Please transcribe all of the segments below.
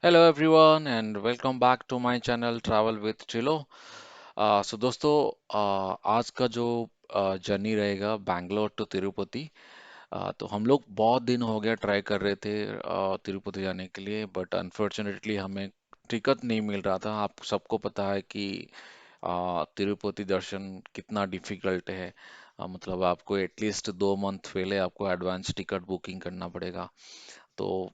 Hello everyone and welcome back to my channel travel with Chilo. दोस्तों, आज का जो जर्नी रहेगा बैंगलोर टू तिरुपति। तो हम लोग बहुत दिन हो गया ट्राई कर रहे थे तिरुपति जाने के लिए, बट अनफॉर्चुनेटली हमें टिकट नहीं मिल रहा था। आप सबको पता है कि तिरुपति दर्शन कितना डिफिकल्ट है। मतलब आपको एटलीस्ट 2 मंथ पहले आपको एडवांस टिकट बुकिंग करना पड़ेगा। तो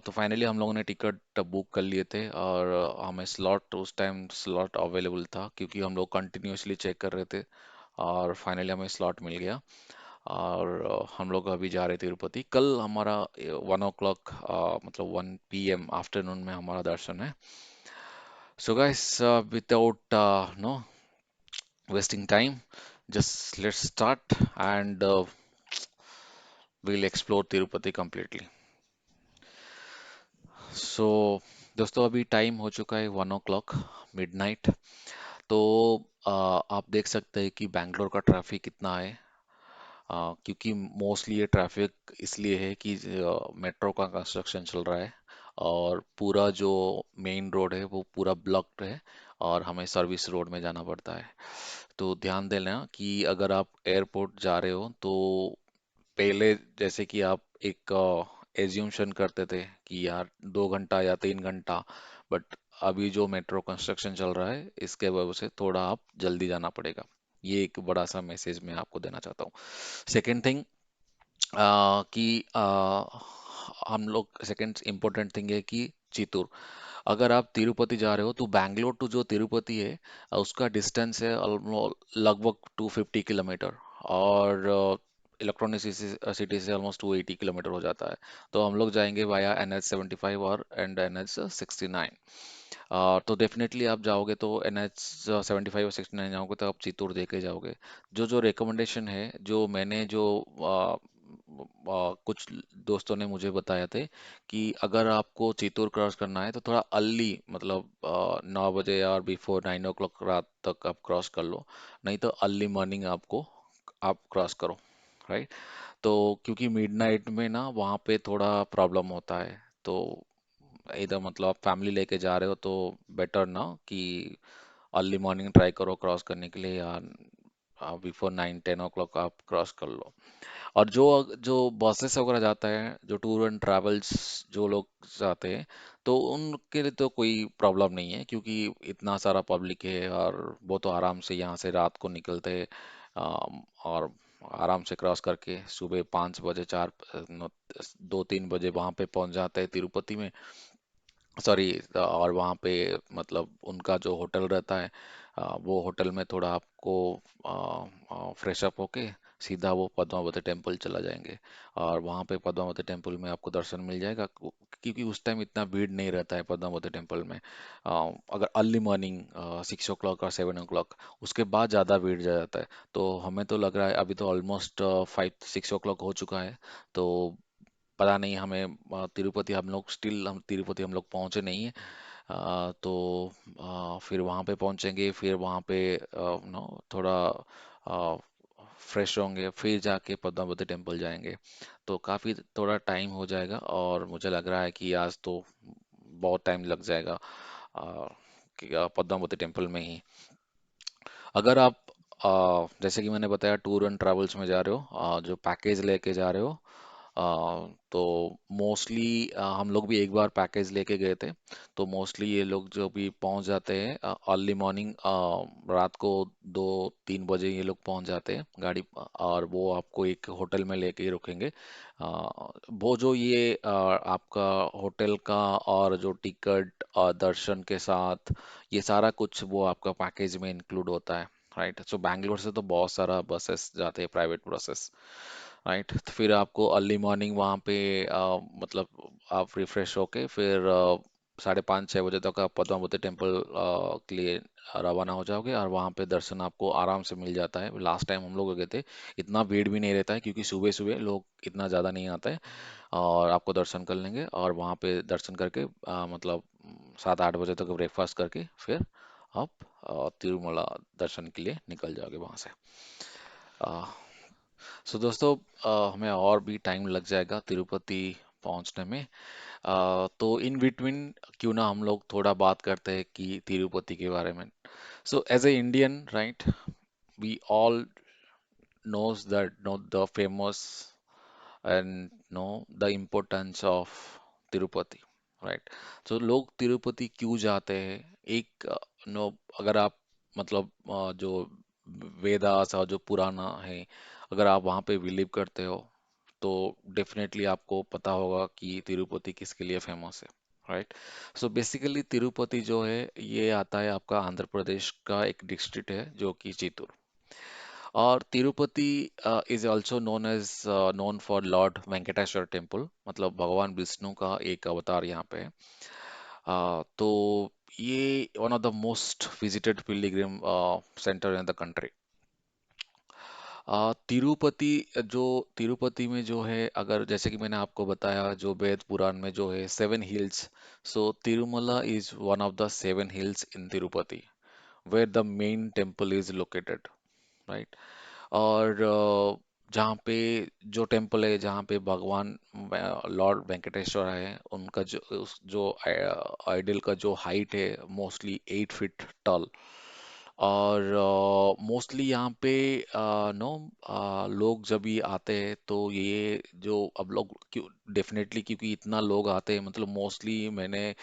तो फाइनली हम लोगों ने टिकट बुक कर लिए थे, और हमें स्लॉट उस टाइम स्लॉट अवेलेबल था क्योंकि हम लोग कंटिन्यूअसली चेक कर रहे थे। और फाइनली हमें स्लॉट मिल गया, और हम लोग अभी जा रहे थे तिरुपति। कल हमारा 1 o'clock, मतलब 1 p.m. आफ्टरनून में हमारा दर्शन है। So guys, without no wasting time, just let's start and we'll explore Tirupati completely. सो दोस्तों, अभी टाइम हो चुका है 1 o'clock, मिडनाइट। तो आप देख सकते हैं कि बैंगलोर का ट्रैफिक कितना है। क्योंकि मोस्टली ये ट्रैफिक इसलिए है कि मेट्रो का कंस्ट्रक्शन चल रहा है, और पूरा जो मेन रोड है वो पूरा ब्लॉक्ड है, और हमें सर्विस रोड में जाना पड़ता है। तो ध्यान देना कि अगर आप एयरपोर्ट जा रहे हो तो पहले जैसे कि आप एक एज्यूमशन करते थे कि यार 2 घंटा या 3 घंटा, बट अभी जो मेट्रो कंस्ट्रक्शन चल रहा है इसके वजह से थोड़ा आप जल्दी जाना पड़ेगा। ये एक बड़ा सा मैसेज मैं आपको देना चाहता हूँ। सेकेंड थिंग, कि हम लोग सेकेंड इम्पोर्टेंट थिंग है कि चित्तूर। अगर आप तिरुपति जा रहे हो तो बैंगलोर टू जो तिरुपति है, उसका डिस्टेंस है लगभग 250 किलोमीटर, और इलेक्ट्रॉनिक सिटी से ऑलमोस्ट 280 किलोमीटर हो जाता है। तो हम लोग जाएंगे वाया NH 75 और एंड NH 69। तो डेफिनेटली आप जाओगे तो NH 75 और 69 जाओगे तो आप चित्तूर देखे जाओगे। जो जो रिकमेंडेशन है, जो मैंने जो कुछ दोस्तों ने मुझे बताया थे कि अगर आपको चित्तूर क्रॉस करना है तो थोड़ा अर्ली, मतलब 9 बजे और बिफोर 9 o'clock रात तक आप क्रॉस कर लो। नहीं तो अर्ली मॉर्निंग आपको आप क्रॉस करो, राइट। तो क्योंकि मिडनाइट में ना वहाँ पे थोड़ा प्रॉब्लम होता है। तो इधर मतलब आप फैमिली लेके जा रहे हो तो बेटर ना कि अर्ली मॉर्निंग ट्राई करो क्रॉस करने के लिए, या बिफोर 9-10 o'clock आप क्रॉस कर लो। और जो जो बसेस वगैरह जाता है, जो टूर एंड ट्रैवल्स जो लोग जाते हैं, तो उनके लिए तो कोई प्रॉब्लम नहीं है क्योंकि इतना सारा पब्लिक है, और वो तो आराम से यहाँ से रात को निकलते हैं, और आराम से क्रॉस करके सुबह 5 बजे 2-3 बजे वहाँ पे पहुँच जाते हैं तिरुपति में। सॉरी, और वहाँ पे मतलब उनका जो होटल रहता है, वो होटल में थोड़ा आपको फ्रेश अप होके सीधा वो पद्मावती टेम्पल चला जाएंगे। और वहाँ पे पद्मावती टेम्पल में आपको दर्शन मिल जाएगा, क्योंकि उस टाइम इतना भीड़ नहीं रहता है पद्मावती टेम्पल में। अगर अर्ली मॉर्निंग 6 o'clock और 7 o'clock, उसके बाद ज़्यादा भीड़ जाता है। तो हमें तो लग रहा है अभी तो ऑलमोस्ट 5-6 o'clock हो चुका है। तो पता नहीं हमें तिरुपति हम लोग स्टिल हम तिरुपति हम लोग पहुंचे नहीं है। तो फिर वहाँ पे पहुंचेंगे, फिर वहाँ पे थोड़ा फ्रेश होंगे, फिर जाके पद्मावती टेम्पल जाएंगे। तो काफ़ी थोड़ा टाइम हो जाएगा, और मुझे लग रहा है कि आज तो बहुत टाइम लग जाएगा अ, पद्मावती टेम्पल में ही। अगर आप जैसे कि मैंने बताया टूर एंड ट्रैवल्स में जा रहे हो, जो पैकेज लेके जा रहे हो, तो मोस्टली हम लोग भी एक बार पैकेज लेके गए थे। तो मोस्टली ये लोग जो भी पहुंच जाते हैं अर्ली मॉर्निंग, रात को 2-3 बजे ये लोग पहुंच जाते हैं गाड़ी, और वो आपको एक होटल में लेके ही रुकेंगे। वो जो ये आपका होटल का और जो टिकट और दर्शन के साथ, ये सारा कुछ वो आपका पैकेज में इंक्लूड होता है, राइट। सो बैंगलोर से तो बहुत सारा बसेस जाते हैं, प्राइवेट बसेस, राइट। तो फिर आपको अर्ली मॉर्निंग वहाँ पे मतलब आप रिफ्रेश होके फिर 5:30-6 बजे तक आप पद्मावती टेम्पल के लिए रवाना हो जाओगे, और वहाँ पे दर्शन आपको आराम से मिल जाता है। लास्ट टाइम हम लोग गए थे, इतना भीड़ भी नहीं रहता है क्योंकि सुबह सुबह लोग इतना ज़्यादा नहीं आते हैं। और आपको दर्शन कर लेंगे, और वहाँ पे दर्शन करके मतलब 7-8 बजे तक ब्रेकफास्ट करके फिर आप तिरुमला दर्शन के लिए निकल जाओगे वहाँ से। सो दोस्तों, हमें और भी टाइम लग जाएगा तिरुपति पहुंचने में। तो इन बिटवीन क्यों ना हम लोग थोड़ा बात करते हैं कि तिरुपति के बारे में। So as a Indian, right, we all knows that know the famous and know the importance of Tirupati, right. तो लोग तिरुपति क्यों जाते हैं? एक नो अगर आप मतलब जो वेदास और जो पुराना है, अगर आप वहाँ पे बिलीव करते हो तो डेफिनेटली आपको पता होगा कि तिरुपति किसके लिए फेमस है, राइट। सो बेसिकली तिरुपति जो है ये आता है आपका आंध्र प्रदेश का एक डिस्ट्रिक्ट है जो कि चित्तूर। और Tirupati is also known as known for lord Venkateswara temple, मतलब भगवान विष्णु का एक अवतार यहाँ पे है। तो ये one of the most visited Pilgrim centre in the country. Tirupati जो तिरुपति में जो है, अगर जैसे कि मैंने आपको बताया जो वेद पुराण में जो है seven hills, so Tirumala is one of the seven hills in Tirupati where the main temple is located, right. और जहाँ पे जो टेम्पल है जहाँ पे भगवान लॉर्ड वेंकटेश्वर है, उनका जो आइडल का जो हाइट है मोस्टली 8 फीट टॉल। और मोस्टली यहाँ पे नो लोग जब भी आते हैं तो ये जो अब लोग क्यों डेफिनेटली क्योंकि इतना लोग आते हैं, मतलब मोस्टली मैंने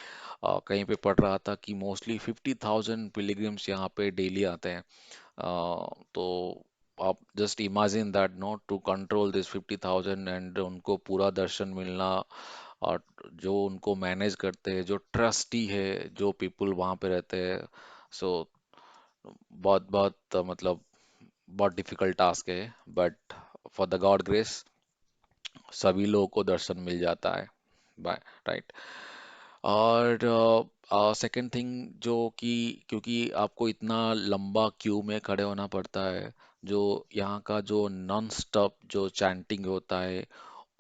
कहीं पे पढ़ रहा था कि मोस्टली 50,000 पिलग्रिम्स यहाँ पे डेली आते हैं। तो आप just imagine that, no, to control this 50,000 and उनको पूरा दर्शन मिलना। और जो उनको मैनेज करते हैं, जो ट्रस्टी है, जो पीपल वहाँ पे रहते हैं, सो बहुत बहुत मतलब बहुत डिफिकल्ट टास्क है, but for the God grace सभी लोगों को दर्शन मिल जाता है, बाय, राइट। और सेकंड थिंग जो कि क्योंकि आपको इतना लंबा क्यू में खड़े होना पड़ता है, जो यहाँ का जो नॉन स्टॉप जो चैंटिंग होता है,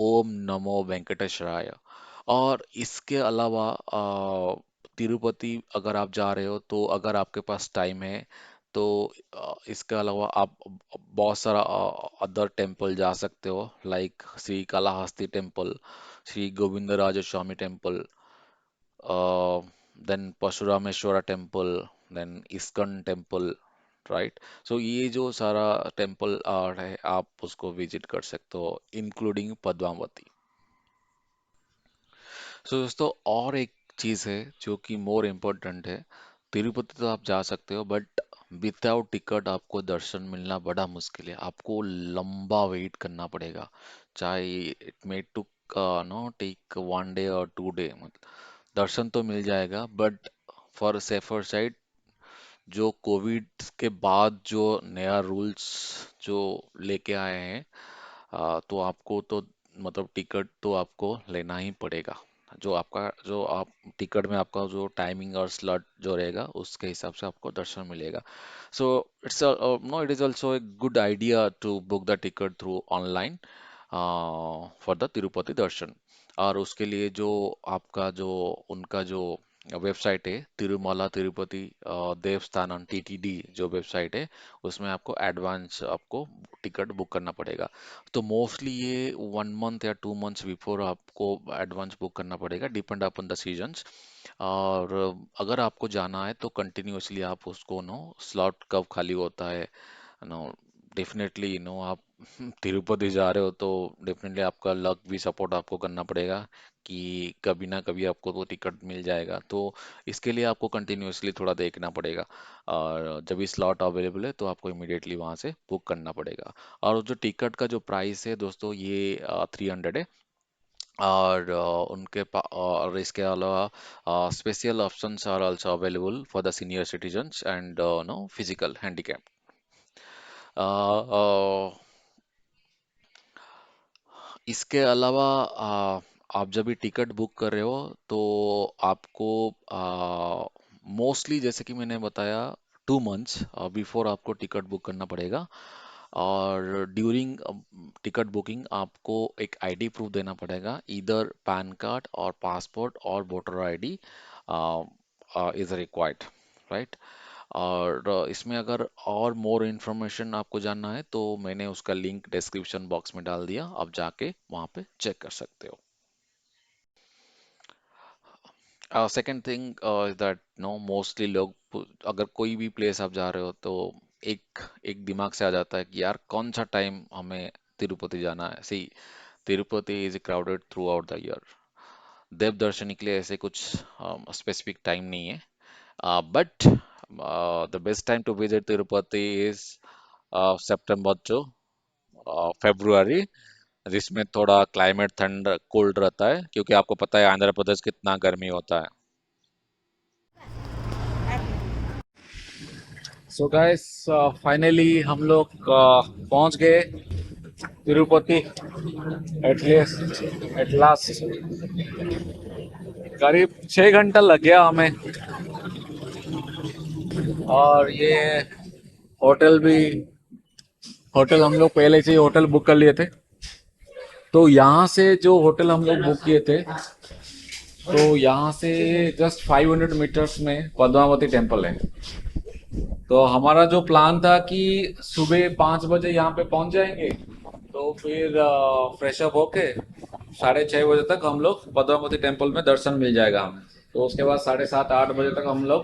ओम नमो वेंकटेश्वराय। और इसके अलावा तिरुपति अगर आप जा रहे हो तो अगर आपके पास टाइम है तो इसके अलावा आप बहुत सारा अदर टेम्पल जा सकते हो, like Shri Kalahasti temple, Shri Govindaraja Swamy temple, then Parashurameshwara temple, then ISKCON temple, right. So ये जो सारा टेम्पल है आप उसको विजिट कर सकते हो, इंक्लूडिंग पद्मावती। सो दोस्तों और एक चीज़ है जो कि मोर इम्पोर्टेंट है। तिरुपति तो आप जा सकते हो बट विदाउट टिकट आपको दर्शन मिलना बड़ा मुश्किल है, आपको लंबा वेट करना पड़ेगा। चाहे it may took no take 1 day और 2 डे, मतलब दर्शन तो मिल जाएगा बट फॉर सेफर साइड, जो कोविड के बाद जो नया रूल्स जो लेके आए हैं, तो आपको तो मतलब टिकट तो आपको लेना ही पड़ेगा। जो आप टिकट में आपका जो टाइमिंग और स्लॉट जो रहेगा उसके हिसाब से आपको दर्शन मिलेगा। So it's no it is also a good idea to book the ticket through online for the Tirupati darshan. और उसके लिए जो आपका जो उनका जो वेबसाइट है तिरुमाला तिरुपति देवस्थानम टीटीडी जो वेबसाइट है, उसमें आपको एडवांस आपको टिकट बुक करना पड़ेगा। तो मोस्टली ये 1 मंथ या 2 मंथ्स बिफोर आपको एडवांस बुक करना पड़ेगा, डिपेंड अपॉन द सीजन्स। और अगर आपको जाना है तो कंटिन्यूअसली आप उसको नो स्लॉट कब खाली होता है, नो डेफिनेटली नो आप तिरुपति जा रहे हो तो डेफिनेटली आपका लक भी सपोर्ट आपको करना पड़ेगा कि कभी ना कभी आपको तो टिकट मिल जाएगा। तो इसके लिए आपको कंटिन्यूअसली थोड़ा देखना पड़ेगा, और जब भी स्लॉट अवेलेबल है तो आपको इमीडिएटली वहाँ से बुक करना पड़ेगा। और जो टिकट का जो प्राइस है दोस्तों ये 300 है। और और इसके अलावा special options are also available for the senior citizens and no physical handicap. इसके अलावा आप जब भी टिकट बुक कर रहे हो तो आपको मोस्टली जैसे कि मैंने बताया 2 मंथ्स बिफोर आपको टिकट बुक करना पड़ेगा। और ड्यूरिंग टिकट बुकिंग आपको एक आईडी प्रूफ देना पड़ेगा, इधर पैन कार्ड और पासपोर्ट और voter ID is required, right. और इसमें अगर और मोर इन्फॉर्मेशन आपको जानना है तो मैंने उसका लिंक डिस्क्रिप्शन बॉक्स में डाल दिया, आप जाके वहाँ पे चेक कर सकते हो। Second thing is that no mostly लोग अगर कोई भी प्लेस आप जा रहे हो तो एक एक दिमाग से आ जाता है कि यार कौन सा टाइम हमें तिरुपति जाना है। See Tirupati is crowded throughout the year. देव दर्शन के लिए ऐसे कुछ स्पेसिफिक टाइम नहीं है, but the best time to visit Tirupati is September to February, जिसमें थोड़ा क्लाइमेट ठंड कोल्ड रहता है, क्योंकि आपको पता है आंध्र प्रदेश कितना गर्मी होता है। सो गाइस, फाइनली हम लोग पहुंच गए तिरुपति। एटलीस्ट एट लास्ट करीब 6 घंटा लग गया हमें। और ये होटल भी, होटल हम लोग पहले से ही होटल बुक कर लिए थे। तो यहाँ से जो होटल हम लोग बुक किए थे, तो यहाँ से जस्ट 500 मीटर्स में पद्मावती टेम्पल है। तो हमारा जो प्लान था कि सुबह 5 बजे यहाँ पे पहुँच जाएंगे, तो फिर फ्रेश अप होके 6:30 बजे तक हम लोग पद्मावती टेम्पल में दर्शन मिल जाएगा हमें। तो उसके बाद 7:30-8 बजे तक हम लोग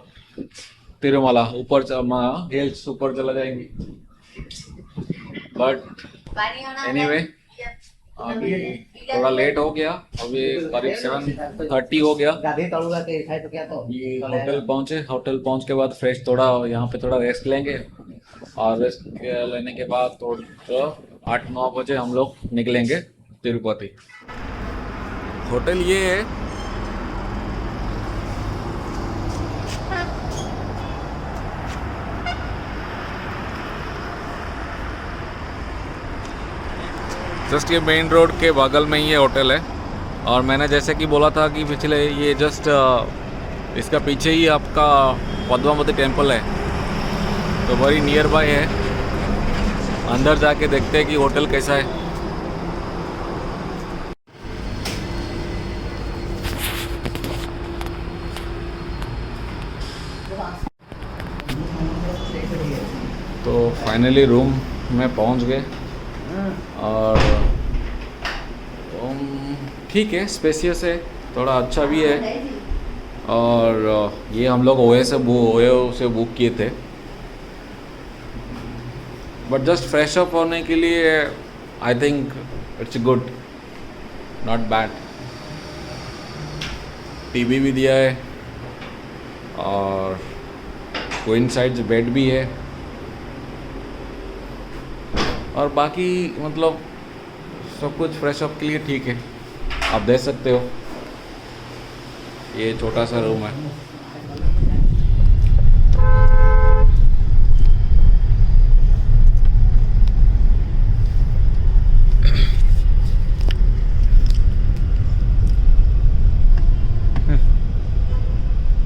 तिरुमला ऊपर हिल्स ऊपर चला जाएंगे। बट एनीवे, अभी थोड़ा लेट हो गया। अभी करीब 7:30 हो गया। ये होटल पहुंचे, होटल पहुंच के बाद फ्रेश थोड़ा यहाँ पे थोड़ा रेस्ट लेंगे, और रेस्ट लेने के बाद तो 8-9 बजे हम लोग निकलेंगे तिरुपति। होटल ये है। जस्ट ये मेन रोड के बगल में ही ये होटल है। और मैंने जैसे कि बोला था कि पिछले, ये जस्ट इसका पीछे ही आपका पद्मावती टेम्पल है, तो बड़ी नियर बाय है। अंदर जाके देखते हैं कि होटल कैसा है। तो फाइनली रूम में पहुंच गए। और ठीक है, स्पेसियस है, थोड़ा अच्छा भी है। और ये हम लोग ओयो से बुक किए थे। बट जस्ट फ्रेश अप होने के लिए I think it's good, not bad. TV भी दिया है और क्वीन साइज बेड भी है। और बाकी मतलब सब कुछ फ्रेश अप के लिए ठीक है। आप देख सकते हो, ये छोटा सा रूम है।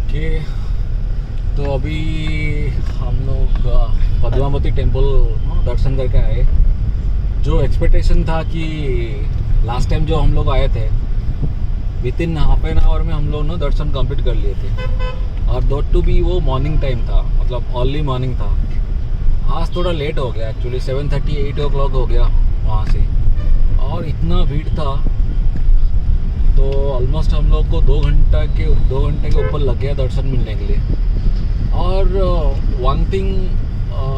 कि तो अभी हम लोग पद्मावती टेम्पल दर्शन करके आए। जो एक्सपेक्टेशन था कि लास्ट टाइम जो हम लोग आए थे, वितिन हाफ एन आवर में हम लोग ना दर्शन कंप्लीट कर लिए थे। और दो टू भी वो मॉर्निंग टाइम था, मतलब अर्ली मॉर्निंग था। आज थोड़ा लेट हो गया, एक्चुअली 7:30-8 o'clock हो गया वहाँ से। और इतना भीड़ था, तो ऑलमोस्ट हम लोग को 2 घंटे के ऊपर लग गया दर्शन मिलने के लिए। और वन थिंग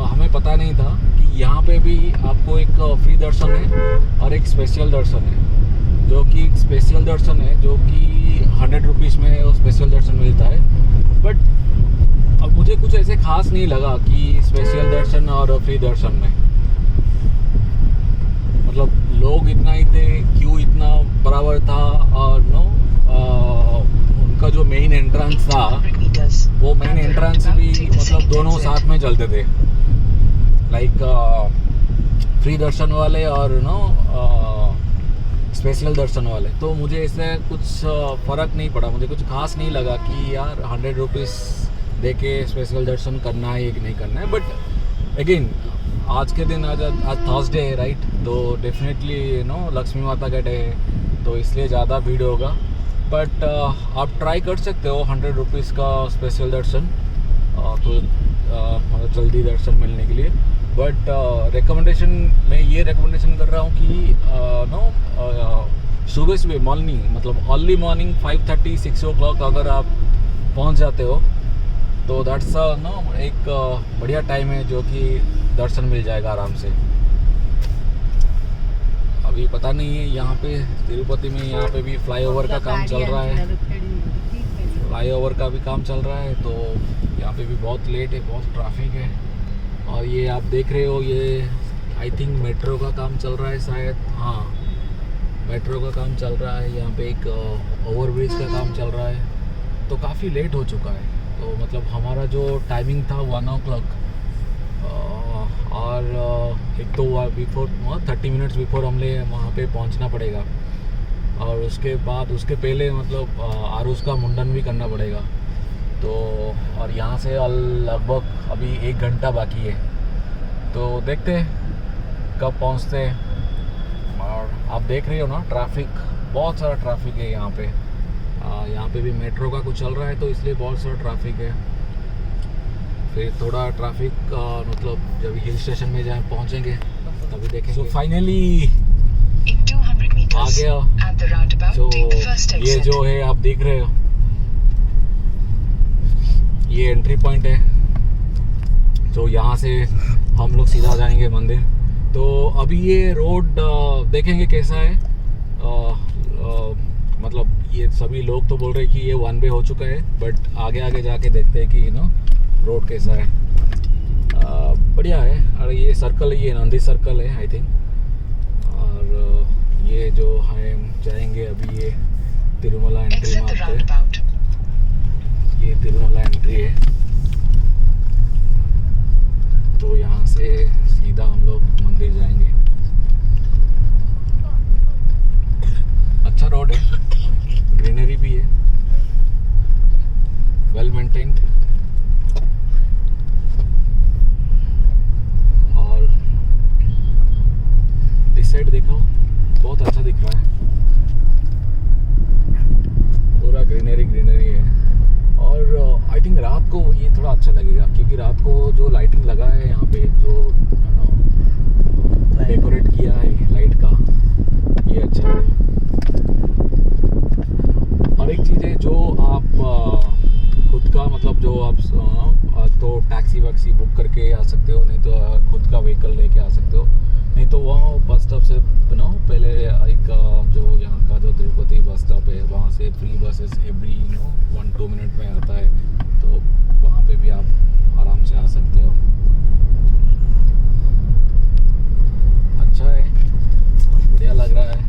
हमें पता नहीं था कि यहाँ पे भी आपको एक फ्री दर्शन है और एक स्पेशल दर्शन है। जो कि स्पेशल दर्शन है, जो कि 100 रुपीज़ में वो स्पेशल दर्शन मिलता है। बट अब मुझे कुछ ऐसे खास नहीं लगा कि स्पेशल दर्शन और फ्री दर्शन में, मतलब लोग इतना ही थे, क्यों इतना बराबर था। और उनका जो मेन एंट्रेंस था, वो मेन एंट्रेंस भी मतलब दोनों साथ में चलते थे, लाइक फ्री दर्शन वाले और स्पेशल दर्शन वाले। तो मुझे इससे कुछ फ़र्क नहीं पड़ा, मुझे कुछ खास नहीं लगा कि यार 100 रुपीज़ दे के स्पेशल दर्शन करना है या नहीं करना है। बट अगेन, आज के दिन आज थर्सडे है, राइट? तो डेफिनेटली लक्ष्मी माता का डे है, तो इसलिए ज़्यादा भीड़ होगा। बट आप ट्राई कर सकते हो 100 रुपीज़ का स्पेशल दर्शन, तो मतलब जल्दी दर्शन मिलने के लिए। बट रिकमेंडेशन, मैं ये रिकमेंडेशन कर रहा हूँ कि सुबह सुबह मॉर्निंग मतलब अर्ली मॉर्निंग 5:30 6 o'clock अगर आप पहुंच जाते हो तो दैट्स नो एक बढ़िया टाइम है जो कि दर्शन मिल जाएगा आराम से। अभी पता नहीं है यहाँ पे तिरुपति में यहाँ पे भी फ्लाईओवर का काम चल रहा है, फ्लाईओवर का भी काम चल रहा है, तो यहाँ पे भी बहुत लेट है, बहुत ट्रैफिक है। और ये आप देख रहे हो ये आई थिंक मेट्रो का काम चल रहा है शायद, हाँ मेट्रो का काम चल रहा है। यहाँ पे एक ओवरब्रिज का काम चल रहा है, तो काफ़ी लेट हो चुका है। तो मतलब हमारा जो टाइमिंग था 1 o'clock और एक तो बिफोर 30 मिनट्स बिफोर हमने वहाँ पे पहुँचना पड़ेगा, और उसके बाद उसके पहले मतलब आरुष का मुंडन भी करना पड़ेगा। तो और यहाँ से लगभग अभी 1 घंटा बाकी है, तो देखते हैं कब पहुँचते हैं। और आप देख रहे हो ना ट्रैफिक, बहुत सारा ट्रैफिक है यहाँ पे। यहाँ पे भी मेट्रो का कुछ चल रहा है तो इसलिए बहुत सारा ट्रैफिक है। फिर थोड़ा ट्रैफिक मतलब जब हिल स्टेशन में जाए पहुँचेंगे तभी देखेंगे। सो फाइनली आ गया। तो ये जो है आप देख रहे हो ये एंट्री पॉइंट है, तो यहाँ से हम लोग सीधा जाएंगे मंदिर। तो अभी ये रोड देखेंगे कैसा है। मतलब ये सभी लोग तो बोल रहे हैं कि ये 1 वे हो चुका है, बट आगे आगे जाके देखते हैं कि रोड कैसा है। बढ़िया है। और ये सर्कल है, ये नंदी सर्कल है आई थिंक। और ये जो हम जाएंगे अभी ये तिरुमला एंट्री मारते, ये तिरुमला एंट्री है। तो यहाँ से सीधा हम लोग मंदिर जाएंगे। अच्छा रोड है, ग्रीनरी भी है, वेल मेंटेन्ड। और इस साइड देखो बहुत अच्छा दिख रहा है, पूरा ग्रीनरी ग्रीनरी है। और आई थिंक रात को ये थोड़ा अच्छा लगेगा, क्योंकि रात को जो लाइटिंग लगा है यहाँ पे, जो डेकोरेट किया है लाइट का, ये अच्छा है। और एक चीज़ है जो आप खुद का मतलब जो आप तो टैक्सी वैक्सी बुक करके आ सकते हो, नहीं तो खुद का व्हीकल लेके आ सकते हो, नहीं तो वहाँ बस स्टॉप से पहले एक जो यहाँ का जो तिरुपति बस स्टॉप है वहाँ से फ्री बसेस एवरी 1-2 मिनट में आता है, तो वहाँ पे भी आप आराम से आ सकते हो। अच्छा है, बढ़िया लग रहा है।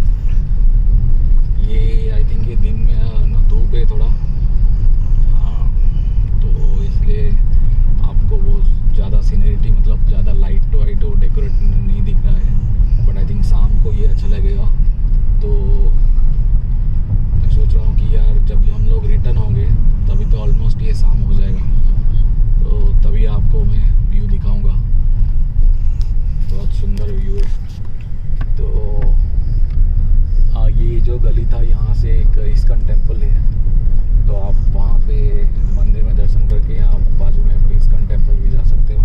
ये आई थिंक ये दिन में धूप है थोड़ा, तो इसलिए आपको वो ज़्यादा सीनरिटी मतलब ज़्यादा लाइट वाइट और डेकोरेट नहीं दिख रहा है, बट आई थिंक शाम को ये अच्छा लगेगा। तो मैं सोच रहा हूँ कि यार जब भी हम लोग रिटर्न होंगे तभी तो ऑलमोस्ट ये शाम हो जाएगा, तो तभी आपको मैं व्यू दिखाऊंगा। बहुत सुंदर व्यू है। तो ये जो गली था यहाँ से एक इस्कॉन टेम्पल है, तो आप वहाँ पे मंदिर में दर्शन करके आप बाजू में इस्कॉन टेम्पल भी जा सकते हो।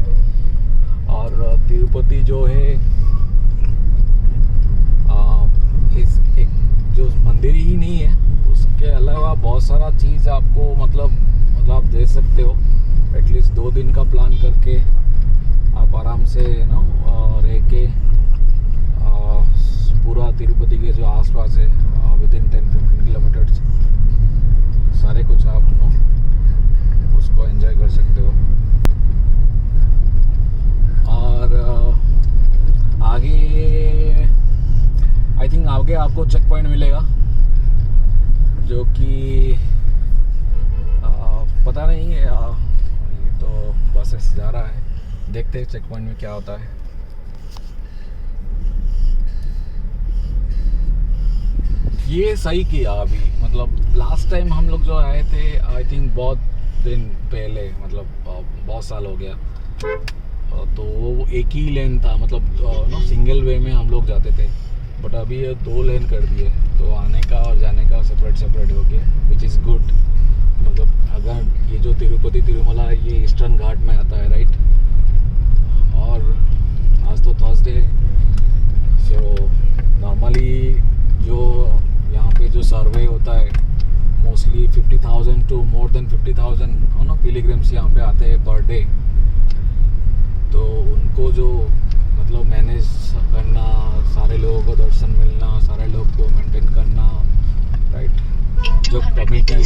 और तिरुपति जो है इस एक जो मंदिर ही नहीं है, उसके अलावा बहुत सारा चीज़ आपको मतलब आप दे सकते हो। एटलीस्ट 2 दिन का प्लान करके आप आराम से रह के पूरा तिरुपति के जो आसपास है विदिन 10-15 किलोमीटर्स सारे कुछ आप उसको एंजॉय कर सकते हो। और आगे आई थिंक आगे आपको चेक पॉइंट मिलेगा, जो कि पता नहीं है, ये तो बसेस जा रहा है, देखते हैं चेक पॉइंट में क्या होता है। ये सही किया अभी, मतलब लास्ट टाइम हम लोग जो आए थे आई थिंक बहुत दिन पहले, मतलब बहुत साल हो गया, तो वो एक ही लेन था, मतलब सिंगल वे में हम लोग जाते थे, बट अभी ये 2 लेन कर दिए, तो आने का और जाने का सेपरेट हो गया, विच इज़ गुड। मतलब अगर ये जो तिरुपति तिरुमला है ये ईस्टर्न घाट में आता है, राइट। और आज तो थर्सडे, सो नॉर्मली जो पिलग्रिम्स यहाँ पे आते हैं पर डे, तो उनको जो मतलब मैनेज करना, सारे लोगों को दर्शन मिलना, सारे लोग को मेंटेन करना, राइट, जो कमेटी है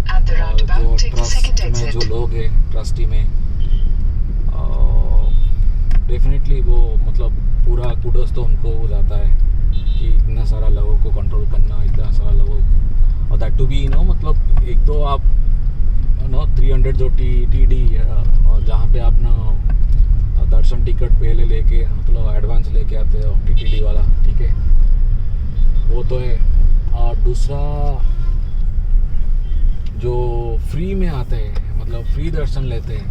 और जो ट्रस्ट में जो लोग हैं ट्रस्टी में, डेफिनेटली वो मतलब पूरा कुडोस तो उनको हो जाता है कि इतना सारा लोगों को कंट्रोल करना, इतना सारा लोगों, और दैट टू बी मतलब एक तो आप 300 जो TTD और जहाँ पे आप दर्शन टिकट पहले लेके मतलब एडवांस लेके आते हो TTD वाला, ठीक है, वो तो है। और दूसरा जो फ्री में आते हैं मतलब फ्री दर्शन लेते हैं,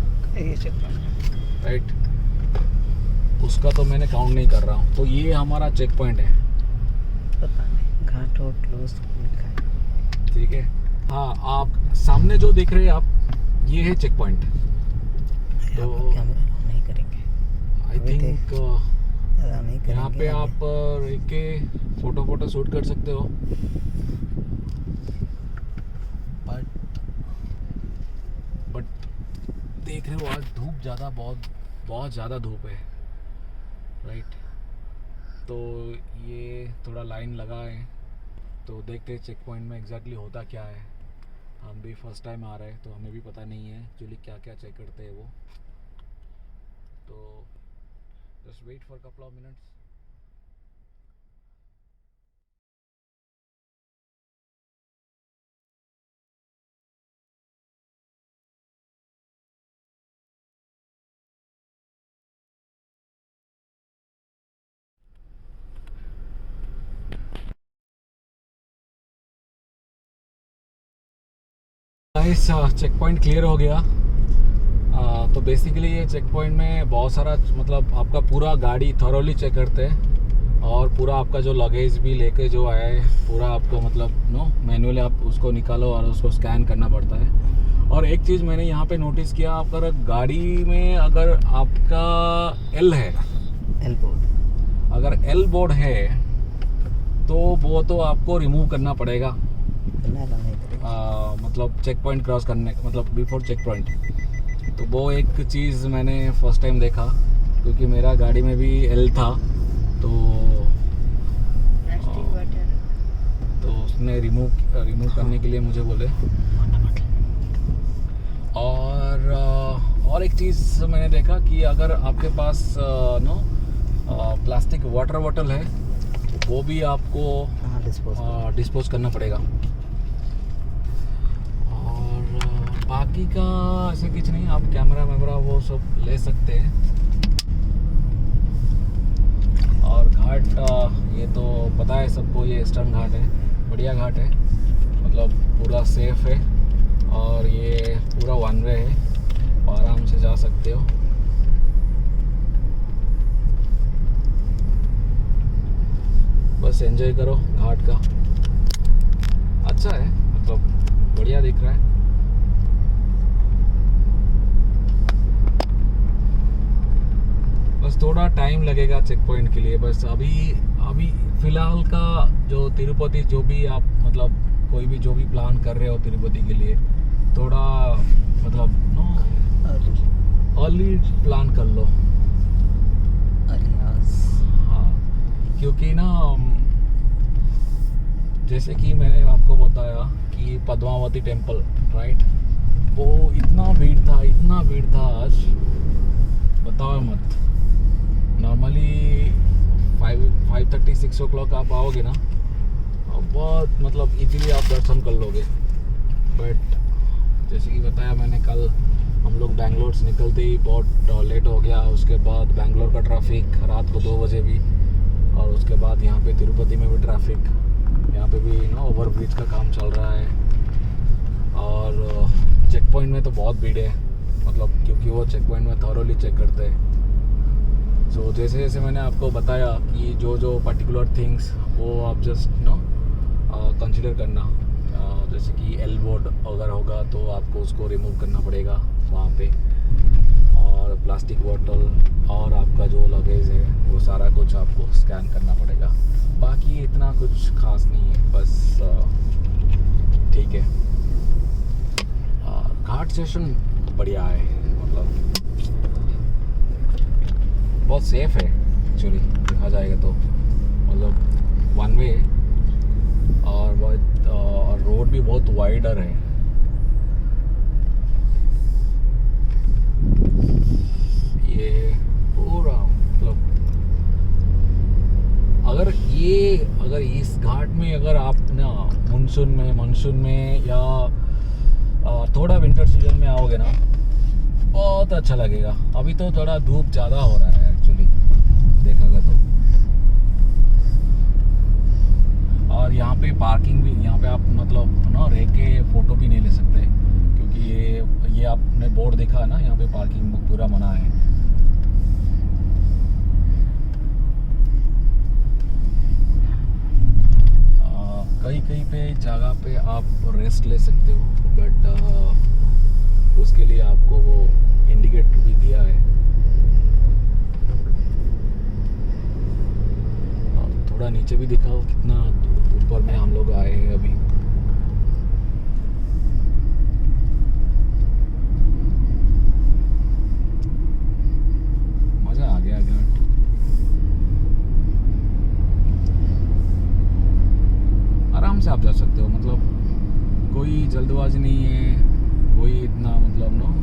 राइट, उसका तो मैंने काउंट नहीं कर रहा हूँ। तो ये हमारा चेक पॉइंट है, पता नहीं घाट और क्लोज लिखा है, ठीक है। हाँ, आप सामने जो देख रहे हैं आप, ये है चेक पॉइंट। तो कैमरा नहीं करेंगे, आई थिंक नहीं करेंगे। यहाँ पे आप रह के फोटो शूट कर सकते हो, बट देख रहे हो आज धूप ज़्यादा, बहुत ज़्यादा धूप है, राइट। तो ये थोड़ा लाइन लगा है, तो देखते हैं चेक पॉइंट में एग्जैक्टली होता क्या है। हम भी फर्स्ट टाइम आ रहे हैं तो हमें भी पता नहीं है एक्चुअली क्या क्या चेक करते हैं वो, तो just wait for couple of minutes. Guys, check point clear हो गया। तो बेसिकली ये चेक पॉइंट में बहुत सारा मतलब आपका पूरा गाड़ी थॉरोली चेक करते हैं, और पूरा आपका जो लगेज भी लेके जो आए पूरा आपको मतलब मैनुअली आप उसको निकालो और उसको स्कैन करना पड़ता है। और एक चीज़ मैंने यहाँ पे नोटिस किया, अगर गाड़ी में अगर आपका L है, एल बोर्ड, अगर L बोर्ड है तो वो तो आपको रिमूव करना पड़ेगा, मतलब चेक पॉइंट क्रॉस करने, मतलब बिफोर चेक पॉइंट। तो वो एक चीज़ मैंने फर्स्ट टाइम देखा, क्योंकि मेरा गाड़ी में भी L था, तो उसने रिमूव करने के लिए मुझे बोले। और एक चीज़ मैंने देखा कि अगर आपके पास प्लास्टिक वाटर बॉटल है, वो भी आपको डिस्पोज करना पड़ेगा। बाकी का ऐसे कुछ नहीं, आप कैमरा वो सब ले सकते हैं। और घाट ये तो पता है सबको, ये ईस्टर्न घाट है, बढ़िया घाट है, मतलब पूरा सेफ है, और ये पूरा वन वे है, आराम से जा सकते हो। बस एंजॉय करो घाट का, अच्छा है, मतलब बढ़िया दिख रहा है। बस थोड़ा टाइम लगेगा चेक पॉइंट के लिए। बस अभी फ़िलहाल का जो तिरुपति, जो भी आप मतलब कोई भी जो भी प्लान कर रहे हो तिरुपति के लिए, थोड़ा मतलब अर्ली प्लान कर लो। हाँ, क्योंकि जैसे कि मैंने आपको बताया कि पद्मावती टेम्पल, राइट, वो इतना भीड़ था आज, बताओ मत। नॉर्मली 5:30-6 o'clock आप आओगे ना, बहुत मतलब इजीली आप दर्शन कर लोगे। बट जैसे कि बताया मैंने, कल हम लोग बैंगलोर से निकलते ही बहुत लेट हो गया, उसके बाद बैंगलोर का ट्रैफिक रात को 2 बजे भी, और उसके बाद यहाँ पे तिरुपति में भी ट्रैफिक, यहाँ पे भी ओवर ब्रिज का काम चल रहा है, और चेक पॉइंट में तो बहुत भीड़ है, मतलब क्योंकि वो चेक पॉइंट में थॉरोली चेक करते हैं। सो जैसे जैसे मैंने आपको बताया कि जो पर्टिकुलर थिंग्स वो आप जस्ट कंसिडर करना, जैसे कि L बोर्ड अगर होगा तो आपको उसको रिमूव करना पड़ेगा वहाँ पे, और प्लास्टिक बॉटल और आपका जो लगेज है वो सारा कुछ आपको स्कैन करना पड़ेगा। बाकी इतना कुछ खास नहीं है, बस ठीक है। घाट सेशन बढ़िया है, मतलब बहुत सेफ है एक्चुअली देखा जाएगा तो, मतलब वन वे, और बहुत और रोड भी बहुत वाइडर है। ये पूरा मतलब अगर इस घाट में अगर आप ना मानसून में या थोड़ा विंटर सीजन में आओगे ना, बहुत अच्छा लगेगा। अभी तो थोड़ा धूप ज़्यादा हो रहा है एक्चुअली देखा गया तो। और यहाँ पे पार्किंग भी, यहाँ पे आप मतलब ना रह के फ़ोटो भी नहीं ले सकते, क्योंकि ये आपने बोर्ड देखा है ना, यहाँ पे पार्किंग पूरा मना है। कहीं कहीं पे जगह पे आप रेस्ट ले सकते हो, बट उसके लिए आपको वो इंडिकेटर भी दिया है। थोड़ा नीचे भी दिखाओ कितना ऊपर में हम लोग आए हैं अभी। मज़ा आ गया घाट। आराम से आप जा सकते हो, मतलब कोई जल्दबाजी नहीं है, कोई इतना मतलब नो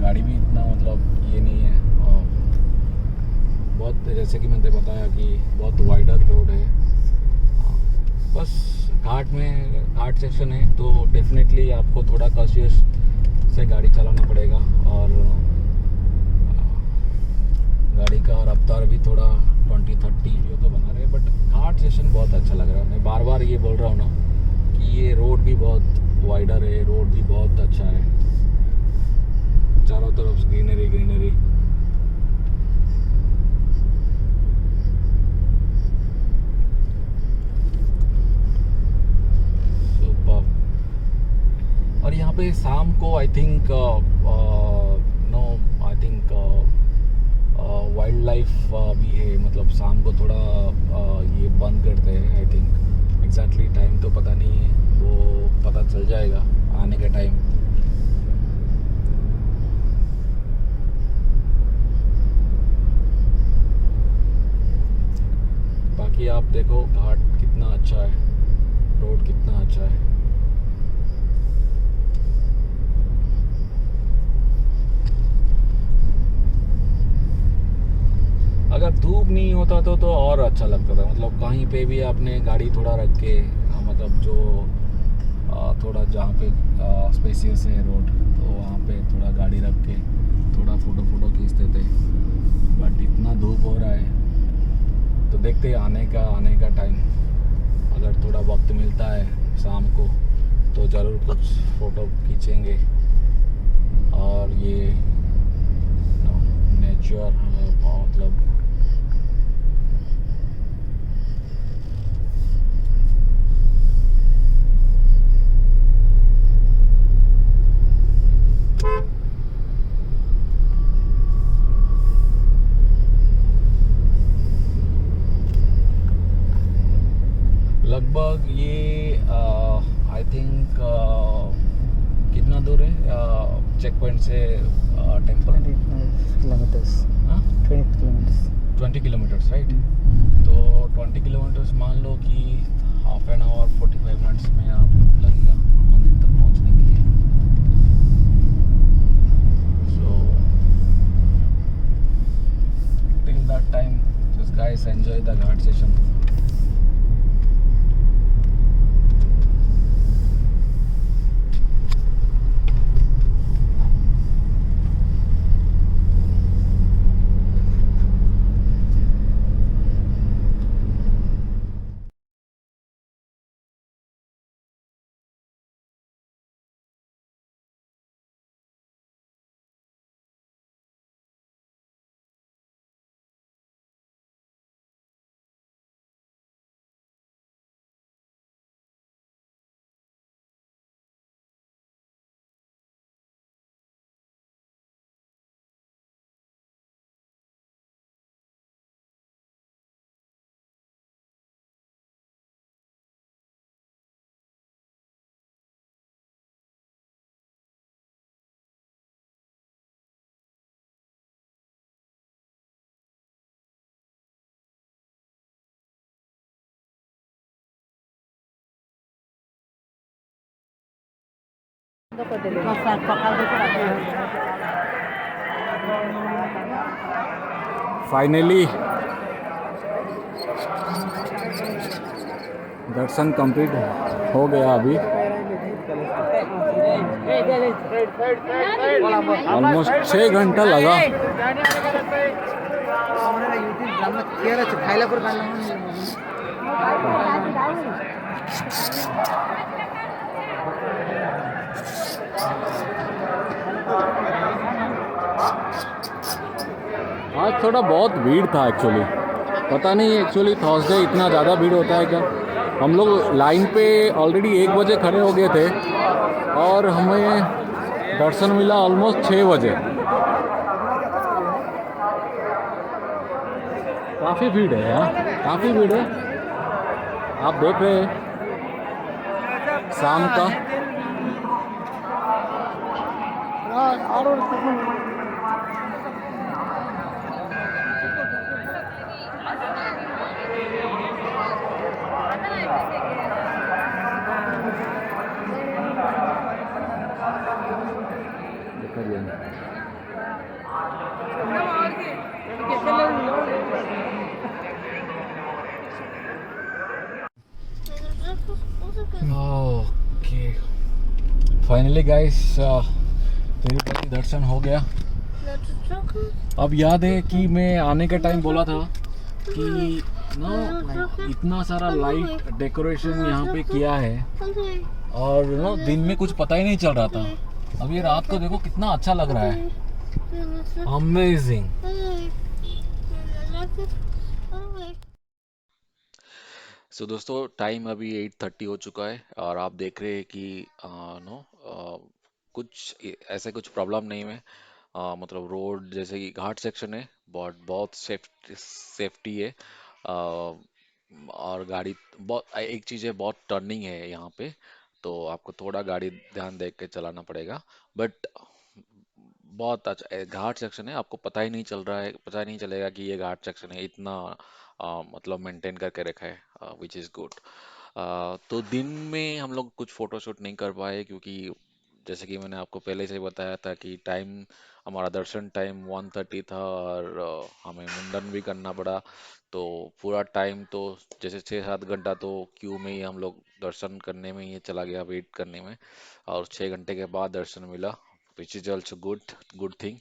गाड़ी भी इतना मतलब ये नहीं है। और बहुत, जैसे कि मैंने बताया कि बहुत वाइडर रोड है। बस घाट सेक्शन है तो डेफिनेटली आपको थोड़ा कॉशियस से गाड़ी चलाना पड़ेगा, और गाड़ी का रफ्तार भी थोड़ा 20-30 जो तो बना रहे हैं। बट घाट सेक्शन बहुत अच्छा लग रहा है। मैं बार बार ये बोल रहा हूँ ना कि ये रोड भी बहुत वाइडर है, रोड भी बहुत अच्छा है, चारों तरफ ग्रीनरी ग्रीनरी। सुपर। और यहाँ पे शाम को I think no I think wild life भी है, मतलब शाम को थोड़ा ये बंद करते हैं आई थिंक। एग्जैक्टली टाइम तो पता नहीं है, वो पता चल जाएगा आने के टाइम। बाकी आप देखो घाट कितना अच्छा है, रोड कितना अच्छा है। अगर धूप नहीं होता तो और अच्छा लगता था, मतलब कहीं पे भी आपने गाड़ी थोड़ा रख के मतलब जो थोड़ा जहाँ पे स्पेसियस है रोड, तो वहाँ पे थोड़ा गाड़ी रख के थोड़ा फ़ोटो खींचते थे। बट इतना धूप हो रहा है तो देखते हैं आने का टाइम, अगर थोड़ा वक्त मिलता है शाम को तो ज़रूर कुछ फ़ोटो खींचेंगे। और ये नेचर मतलब लगभग ये आई थिंक कितना दूर है चेक पॉइंट से टेम्पल? 25 kilometers. हाँ, 20 kilometers. 20 kilometres right. तो 20 किलोमीटर्स मान लो कि हाफ एन आवर 45 मिनट्स में आप लगेगा मंदिर तक पहुंचने के लिए। So till that time just guys enjoy the Ghat session. Finally Darshan complete हो गया अभी। ऑलमोस्ट 6 घंटा लगा। आज थोड़ा बहुत भीड़ था एक्चुअली। पता नहीं एक्चुअली थर्सडे इतना ज़्यादा भीड़ होता है क्या। हम लोग लाइन पे ऑलरेडी 1 बजे खड़े हो गए थे और हमें दर्शन मिला ऑलमोस्ट 6 बजे। काफ़ी भीड़ है यहाँ, काफ़ी भीड़ है। आप देख रहे हैं शाम का। देखिए ओके, फाइनली गाइस तिरुपति दर्शन हो गया। अब याद है कि मैं आने के टाइम बोला था कि ना इतना सारा लाइट डेकोरेशन यहाँ पे किया है और नो दिन में कुछ पता ही नहीं चल रहा था। अब ये रात को देखो कितना अच्छा लग रहा है। अमेजिंग। सो दोस्तों, टाइम अभी 8:30 हो चुका है और आप देख रहे हैं कि कुछ ऐसे कुछ प्रॉब्लम नहीं है। मतलब रोड जैसे कि घाट सेक्शन है, बहुत बहुत सेफ्टी है। और गाड़ी बहुत, एक चीज़ है, बहुत टर्निंग है यहाँ पे, तो आपको थोड़ा गाड़ी ध्यान देख के चलाना पड़ेगा। बट बहुत अच्छा घाट सेक्शन है, आपको पता ही नहीं चल रहा है, पता ही नहीं चलेगा कि ये घाट सेक्शन है, इतना मतलब मेंटेन करके रखा है, विच इज़ गुड। तो दिन में हम लोग कुछ फोटो शूट नहीं कर पाए क्योंकि जैसे कि मैंने आपको पहले से ही बताया था कि टाइम, हमारा दर्शन टाइम 1:30 था और हमें मुंडन भी करना पड़ा। तो पूरा टाइम तो जैसे 6-7 घंटा तो क्यू में ही हम लोग दर्शन करने में ही चला गया, वेट करने में। और 6 घंटे के बाद दर्शन मिला, which is also good, good thing.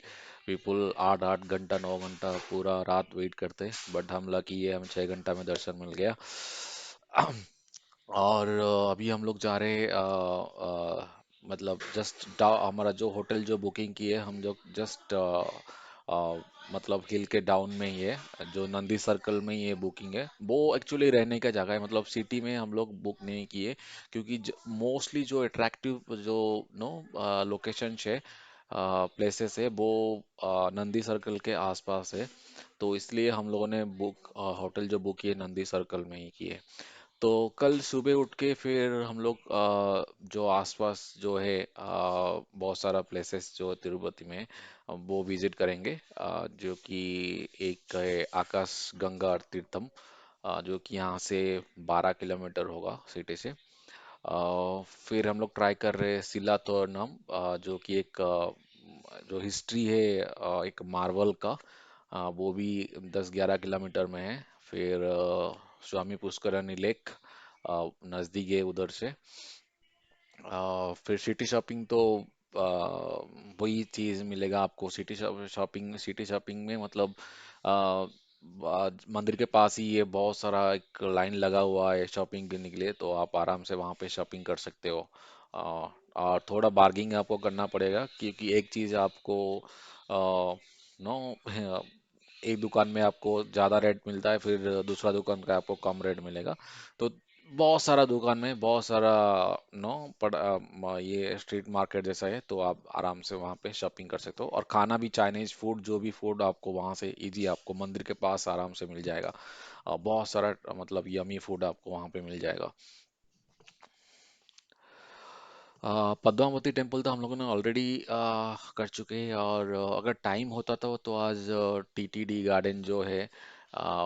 People 8-8 घंटा 9 घंटा पूरा रात वेट करते, बट हम लकी है, हम 6 घंटा में दर्शन मिल गया। और अभी हम लोग जा रहे हैं, मतलब जस्ट हमारा जो होटल जो बुकिंग की है हम लोग जस्ट मतलब हिल के डाउन में ही है, जो नंदी सर्कल में ही ये बुकिंग है। वो एक्चुअली रहने का जगह है, मतलब सिटी में हम लोग बुक नहीं किए क्योंकि मोस्टली जो अट्रैक्टिव जो नो लोकेशन है, प्लेसेस है, वो नंदी सर्कल के आसपास है। तो इसलिए हम लोगों ने बुक होटल जो बुक किए नंदी सर्कल में ही किए। तो कल सुबह उठ के फिर हम लोग जो आसपास जो है बहुत सारा प्लेसेस जो तिरुपति में वो विजिट करेंगे, जो कि एक है आकाश गंगा तीर्थम, जो कि यहाँ से 12 किलोमीटर होगा सिटी से। फिर हम लोग ट्राई कर रहे हैं सिला तोरनम, जो कि एक जो हिस्ट्री है एक मार्वल का, वो भी 10-11 किलोमीटर में है। फिर स्वामी पुष्करनी लेक नज़दीक है उधर से। फिर सिटी शॉपिंग तो वही चीज़ मिलेगा आपको। सिटी शॉपिंग में मतलब मंदिर के पास ही ये बहुत सारा एक लाइन लगा हुआ है शॉपिंग करने के लिए, तो आप आराम से वहाँ पे शॉपिंग कर सकते हो। और थोड़ा बार्गिंग आपको करना पड़ेगा क्योंकि एक चीज़ आपको नो एक दुकान में आपको ज़्यादा रेट मिलता है, फिर दूसरा दुकान का आपको कम रेट मिलेगा। तो बहुत सारा दुकान में बहुत सारा नो ये स्ट्रीट मार्केट जैसा है, तो आप आराम से वहाँ पे शॉपिंग कर सकते हो। और खाना भी चाइनीज फूड, जो भी फूड आपको वहाँ से इजी आपको मंदिर के पास आराम से मिल जाएगा। बहुत सारा मतलब यमी फूड आपको वहाँ पे मिल जाएगा। पद्मावती टेम्पल तो हम लोगों ने ऑलरेडी कर चुके हैं, और अगर टाइम होता तो आज टीटीडी गार्डन जो है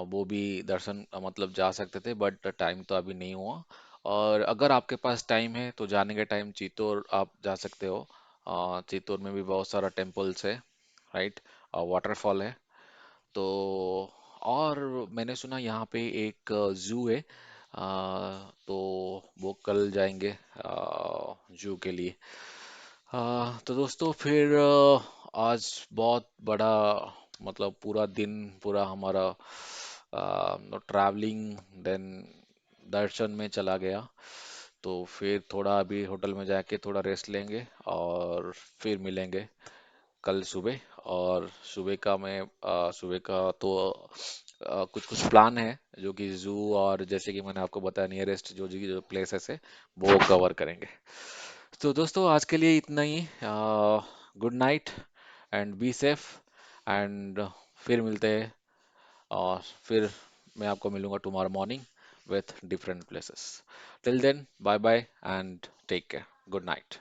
वो भी दर्शन मतलब जा सकते थे, बट टाइम तो अभी नहीं हुआ। और अगर आपके पास टाइम है तो जाने के टाइम चित्तौड़ आप जा सकते हो। चित्तौड़ में भी बहुत सारा टेम्पल्स है, राइट, वाटरफॉल है। तो और मैंने सुना यहाँ पे एक जू है, तो वो कल जाएंगे जू के लिए। तो दोस्तों फिर आज बहुत बड़ा, मतलब पूरा दिन, पूरा हमारा ट्रैवलिंग देन दर्शन में चला गया। तो फिर थोड़ा अभी होटल में जाके थोड़ा रेस्ट लेंगे और फिर मिलेंगे कल सुबह। और सुबह का मैं सुबह का तो कुछ कुछ प्लान है, जो कि जू और जैसे कि मैंने आपको बताया नियरेस्ट जो जो प्लेसेस है वो कवर करेंगे। तो दोस्तों आज के लिए इतना ही। Good night and be safe, and फिर मिलते हैं। और फिर मैं आपको मिलूंगा tomorrow morning with different places. Till then bye bye and take care. Good night.